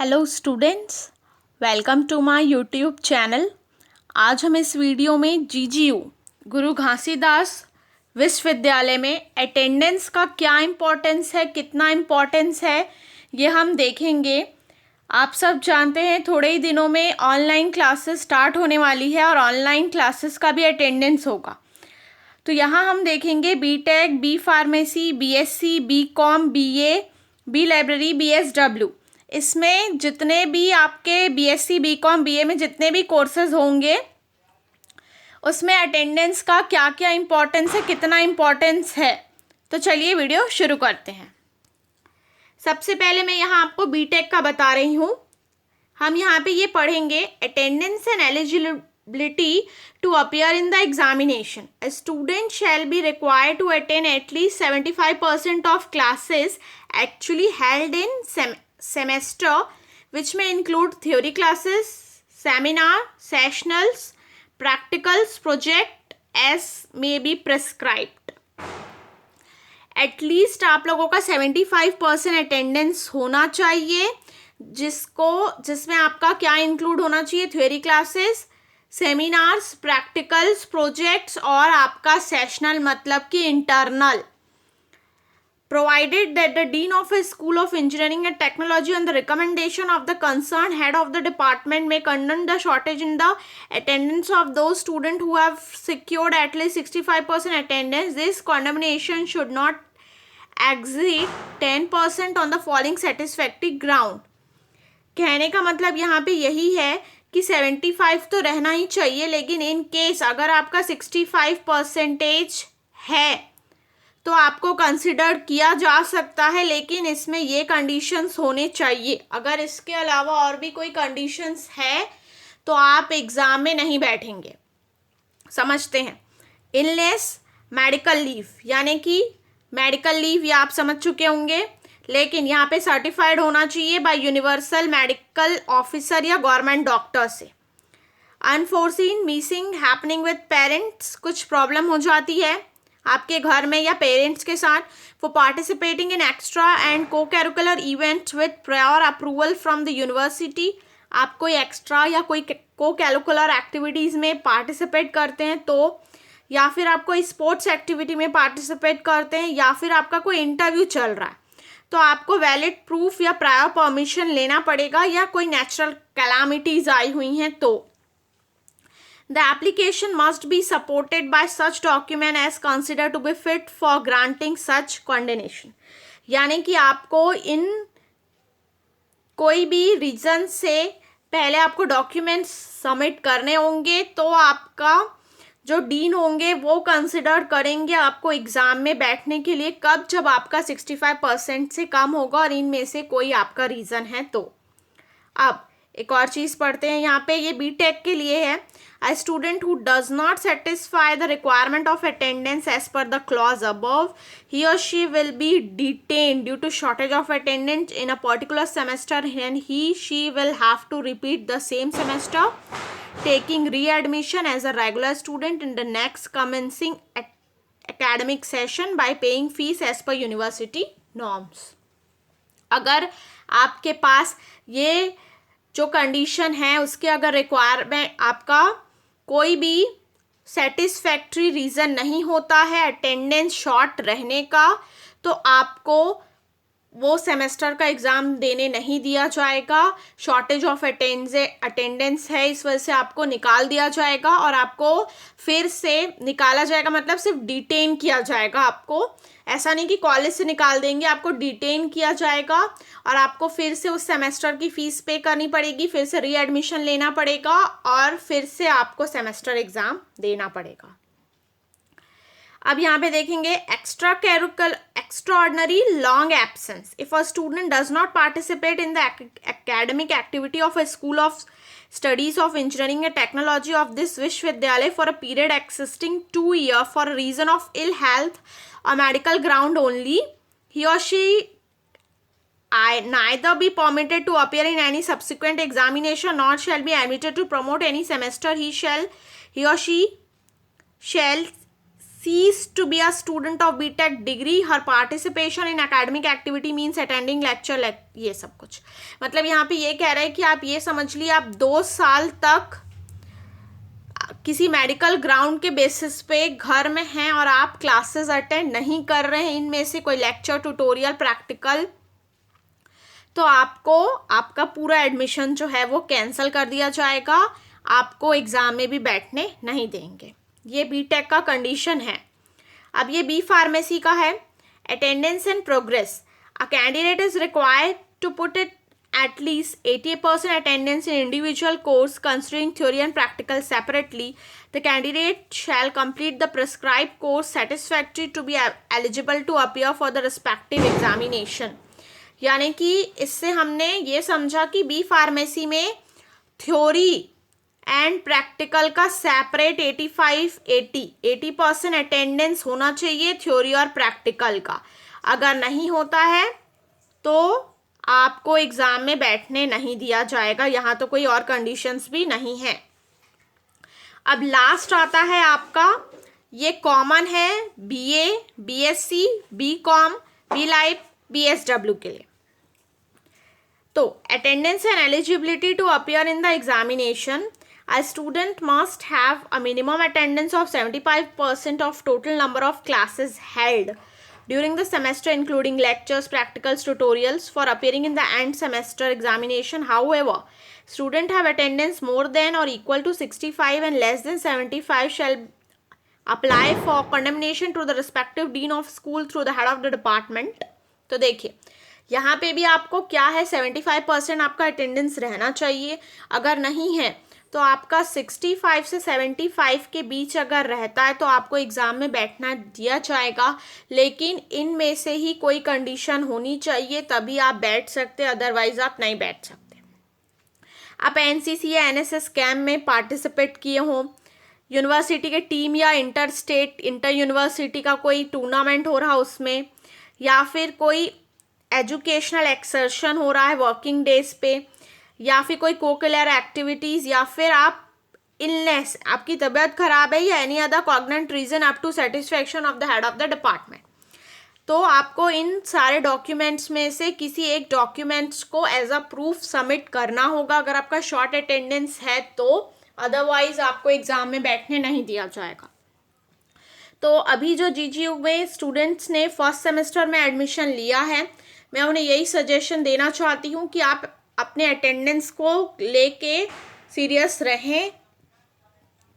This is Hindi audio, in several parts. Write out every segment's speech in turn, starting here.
Hello students, welcome to my YouTube channel. आज हम इस वीडियो में जीजीयू गुरु घासीदास विश्वविद्यालय में अटेंडेंस का क्या इम्पोर्टेंस है, कितना इम्पोर्टेंस है, ये हम देखेंगे। आप सब जानते हैं थोड़े ही दिनों में ऑनलाइन क्लासेस स्टार्ट होने वाली है और ऑनलाइन क्लासेस का भी अटेंडेंस होगा। तो यहाँ हम देखेंगे BTech, B pharmacy, BSc, BCom, BA, B library, BSW. इसमें जितने भी आपके बीएससी, बीकॉम, बीए में जितने भी कोर्सेज होंगे उसमें अटेंडेंस का क्या क्या इम्पोर्टेंस है, कितना इम्पोर्टेंस है। तो चलिए वीडियो शुरू करते हैं। सबसे पहले मैं यहाँ आपको बीटेक का बता रही हूँ। हम यहाँ पे ये पढ़ेंगे attendance and eligibility to appear in the examination. A student shall be required to attend at least 75% of classes actually held in semester, which may include theory classes, seminar, sessionals, practicals, project as may be prescribed. At least आप लोगों का 75% अटेंडेंस होना चाहिए, जिसमें आपका क्या इंक्लूड होना चाहिए, theory classes, seminars, practicals, projects और आपका सेशनल मतलब कि internal. Provided that the dean of a school of engineering and technology on the recommendation of the concern head of the department may condone the shortage in the attendance of those student who have secured at least 65% attendance. This condemnation should not exceed 10% on the following satisfactory ground। कहने का मतलब यहाँ पे यही है कि 75 तो रहना ही चाहिए, लेकिन इन केस अगर आपका 65% है तो आपको कंसिडर किया जा सकता है, लेकिन इसमें ये कंडीशंस होने चाहिए। अगर इसके अलावा और भी कोई कंडीशंस है तो आप एग्ज़ाम में नहीं बैठेंगे। समझते हैं। इलनेस, मेडिकल लीव, यानी कि मेडिकल लीव ये आप समझ चुके होंगे, लेकिन यहाँ पे सर्टिफाइड होना चाहिए बाय यूनिवर्सल मेडिकल ऑफिसर या गवर्नमेंट डॉक्टर से। Unforeseen missing happening with parents, कुछ प्रॉब्लम हो जाती है आपके घर में या पेरेंट्स के साथ। For participating in extra and co curricular events with prior approval from the university. आप कोई एक्स्ट्रा या कोई को करिकुलर एक्टिविटीज़ में पार्टिसिपेट करते हैं तो, या फिर आप कोई स्पोर्ट्स एक्टिविटी में पार्टिसिपेट करते हैं, या फिर आपका कोई इंटरव्यू चल रहा है, तो आपको वैलिड प्रूफ या प्रायर परमिशन लेना पड़ेगा, या कोई नेचुरल कैलामिटीज आई हुई हैं तो। The application must be supported by such document as consider to be fit for granting such condonation. यानी कि आपको इन कोई भी रीजन से पहले आपको डॉक्यूमेंट्स सबमिट करने होंगे, तो आपका जो डीन होंगे वो कंसिडर करेंगे आपको एग्ज़ाम में बैठने के लिए, कब, जब आपका 65% से कम होगा और इनमें से कोई आपका रीज़न है तो। अब एक और चीज़ पढ़ते हैं यहाँ पे, ये बीटेक के लिए है। A student who does not satisfy the requirement of attendance as per the clause above, he or she will be detain due to shortage of attendance in a particular semester and he she will have to repeat the same semester, taking readmission as a regular student in the next commencing academic session by paying fees as per university norms। अगर आपके पास ये जो कंडीशन है उसके अगर रिक्वायरमेंट आपका कोई भी सेटिस्फैक्ट्री रीज़न नहीं होता है अटेंडेंस शॉर्ट रहने का, तो आपको वो सेमेस्टर का एग्ज़ाम देने नहीं दिया जाएगा। शॉर्टेज ऑफ अटेंडेंस है, इस वजह से आपको निकाल दिया जाएगा और आपको फिर से निकाला जाएगा, मतलब सिर्फ डिटेन किया जाएगा आपको। ऐसा नहीं कि कॉलेज से निकाल देंगे, आपको डिटेन किया जाएगा और आपको फिर से उस सेमेस्टर की फ़ीस पे करनी पड़ेगी, फिर से रीएडमिशन लेना पड़ेगा और फिर से आपको सेमेस्टर एग्ज़ाम देना पड़ेगा। अब यहाँ पे देखेंगे extraordinary long absence. If a student does not participate in the academic activity of a school of studies of engineering and technology of this Vishwavidyalaya for a period exceeding 2 years for a reason of ill health or medical ground only, he or she neither be permitted to appear in any subsequent examination nor shall be admitted to promote any semester. He or she shall cease to be a student of BTech degree, her participation in academic activity means attending lecture, ये सब कुछ मतलब यहाँ पे ये कह रहे हैं कि आप ये समझ लिए आप 2 साल तक किसी मेडिकल ग्राउंड के बेसिस पे घर में हैं और आप क्लासेस अटेंड नहीं कर रहे हैं, इनमें से कोई लेक्चर, ट्यूटोरियल, प्रैक्टिकल, तो आपको आपका पूरा एडमिशन जो है वो कैंसिल कर दिया जाएगा, आपको एग्ज़ाम में भी बैठने नहीं देंगे। ये बीटेक का कंडीशन है। अब ये बी फार्मेसी का है। Attendance and progress, a candidate is required to put it at least 80% attendance in individual course considering theory and practical separately. The candidate shall complete the prescribed course satisfactory to be eligible to appear for the respective examination. यानी कि इससे हमने ये समझा कि बी फार्मेसी में थ्योरी एंड प्रैक्टिकल का सेपरेट 80% अटेंडेंस होना चाहिए थ्योरी और प्रैक्टिकल का। अगर नहीं होता है तो आपको एग्ज़ाम में बैठने नहीं दिया जाएगा। यहाँ तो कोई और कंडीशंस भी नहीं है। अब लास्ट आता है आपका, ये कॉमन है BA, BSc, BCom, BLife, BSW के लिए। तो attendance and eligibility to appear in the examination, a student must have a minimum attendance of 75% of total number of classes held during the semester including lectures, practicals, tutorials for appearing in the end semester examination. However, student have attendance more than or equal to 65 and less than 75 shall apply for condemnation to the respective dean of school through the head of the department. तो देखिए यहाँ पे भी आपको क्या है, 75% आपका अटेंडेंस रहना चाहिए। अगर नहीं है तो आपका 65 से 75 के बीच अगर रहता है तो आपको एग्ज़ाम में बैठना दिया जाएगा, लेकिन इनमें से ही कोई कंडीशन होनी चाहिए तभी आप बैठ सकते, अदरवाइज आप नहीं बैठ सकते। आप NCC या NSS कैम्प में पार्टिसिपेट किए हों, यूनिवर्सिटी के टीम या इंटर स्टेट, इंटर यूनिवर्सिटी का कोई टूर्नामेंट हो रहा उसमें, या फिर कोई एजुकेशनल एक्सर्शन हो रहा है वर्किंग डेज पे, या फिर कोई कोकलर एक्टिविटीज़, या फिर आप इलनेस, आपकी तबीयत खराब है, या any other cogent reason up to satisfaction of the head of the department, तो आपको इन सारे डॉक्यूमेंट्स में से किसी एक डॉक्यूमेंट्स को एज अ प्रूफ सबमिट करना होगा अगर आपका शॉर्ट अटेंडेंस है तो, अदरवाइज आपको एग्ज़ाम में बैठने नहीं दिया जाएगा। तो अभी जो GGU में स्टूडेंट्स ने फर्स्ट सेमेस्टर में एडमिशन लिया है, मैं उन्हें यही सजेशन देना चाहती हूँ कि आप अपने अटेंडेंस को लेके सीरियस रहें,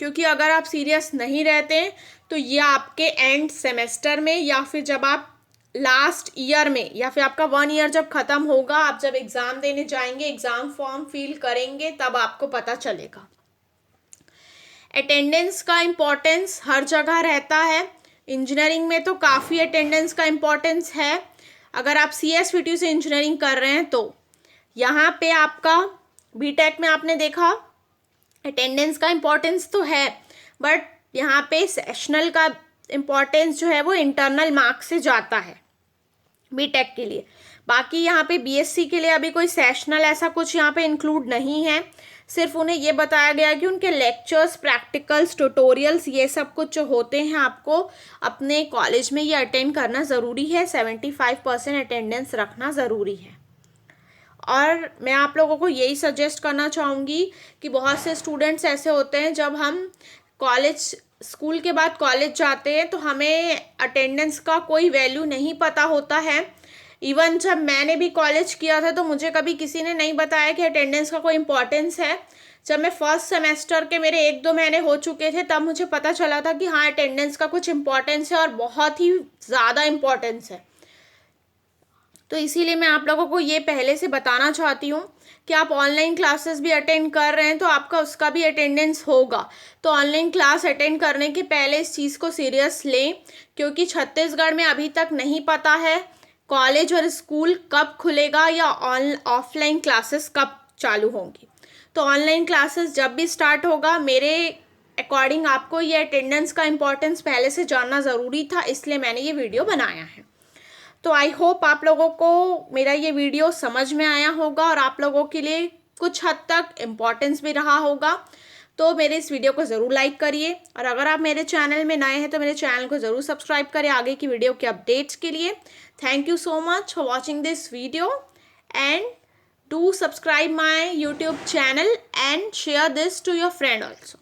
क्योंकि अगर आप सीरियस नहीं रहते तो ये आपके एंड सेमेस्टर में या फिर जब आप लास्ट ईयर में या फिर आपका 1 ईयर जब ख़त्म होगा, आप जब एग्ज़ाम देने जाएंगे, एग्ज़ाम फॉर्म फिल करेंगे, तब आपको पता चलेगा। अटेंडेंस का इम्पोर्टेंस हर जगह रहता है। इंजीनियरिंग में तो काफ़ी अटेंडेंस का इम्पोर्टेंस है। अगर आप CSVT से इंजीनियरिंग कर रहे हैं तो यहाँ पे आपका बीटेक में आपने देखा अटेंडेंस का इम्पोर्टेंस तो है, बट यहाँ पे सेशनल का इम्पोर्टेंस जो है वो इंटरनल मार्क्स से जाता है बीटेक के लिए। बाकी यहाँ पे BSc के लिए अभी कोई सेशनल ऐसा कुछ यहाँ पे इंक्लूड नहीं है, सिर्फ उन्हें ये बताया गया कि उनके लेक्चर्स, प्रैक्टिकल्स, ट्यूटोरियल्स, ये सब कुछ जो होते हैं आपको अपने कॉलेज में ये अटेंड करना ज़रूरी है। 75% अटेंडेंस रखना ज़रूरी है। और मैं आप लोगों को यही सजेस्ट करना चाहूँगी कि बहुत से स्टूडेंट्स ऐसे होते हैं, जब हम कॉलेज, स्कूल के बाद कॉलेज जाते हैं तो हमें अटेंडेंस का कोई वैल्यू नहीं पता होता है। इवन जब मैंने भी कॉलेज किया था तो मुझे कभी किसी ने नहीं बताया कि अटेंडेंस का कोई इम्पोर्टेंस है। जब मैं फर्स्ट सेमेस्टर के मेरे 1-2 महीने हो चुके थे तब मुझे पता चला था कि हाँ, अटेंडेंस का कुछ इम्पोर्टेंस है और बहुत ही ज़्यादा इम्पोर्टेंस है। तो इसीलिए मैं आप लोगों को ये पहले से बताना चाहती हूँ कि आप ऑनलाइन क्लासेस भी अटेंड कर रहे हैं तो आपका उसका भी अटेंडेंस होगा। तो ऑनलाइन क्लास अटेंड करने के पहले इस चीज़ को सीरियस लें, क्योंकि छत्तीसगढ़ में अभी तक नहीं पता है कॉलेज और स्कूल कब खुलेगा या ऑफलाइन क्लासेस कब चालू होंगी। तो ऑनलाइन क्लासेस जब भी स्टार्ट होगा, मेरे अकॉर्डिंग आपको ये अटेंडेंस का इम्पोर्टेंस पहले से जानना ज़रूरी था, इसलिए मैंने ये वीडियो बनाया है। तो आई होप आप लोगों को मेरा ये वीडियो समझ में आया होगा और आप लोगों के लिए कुछ हद तक इम्पोर्टेंस भी रहा होगा। तो मेरे इस वीडियो को ज़रूर लाइक करिए, और अगर आप मेरे चैनल में नए हैं तो मेरे चैनल को ज़रूर सब्सक्राइब करें आगे की वीडियो के अपडेट्स के लिए। Thank you so much for watching this video, and do subscribe my YouTube channel and share this to your friend also.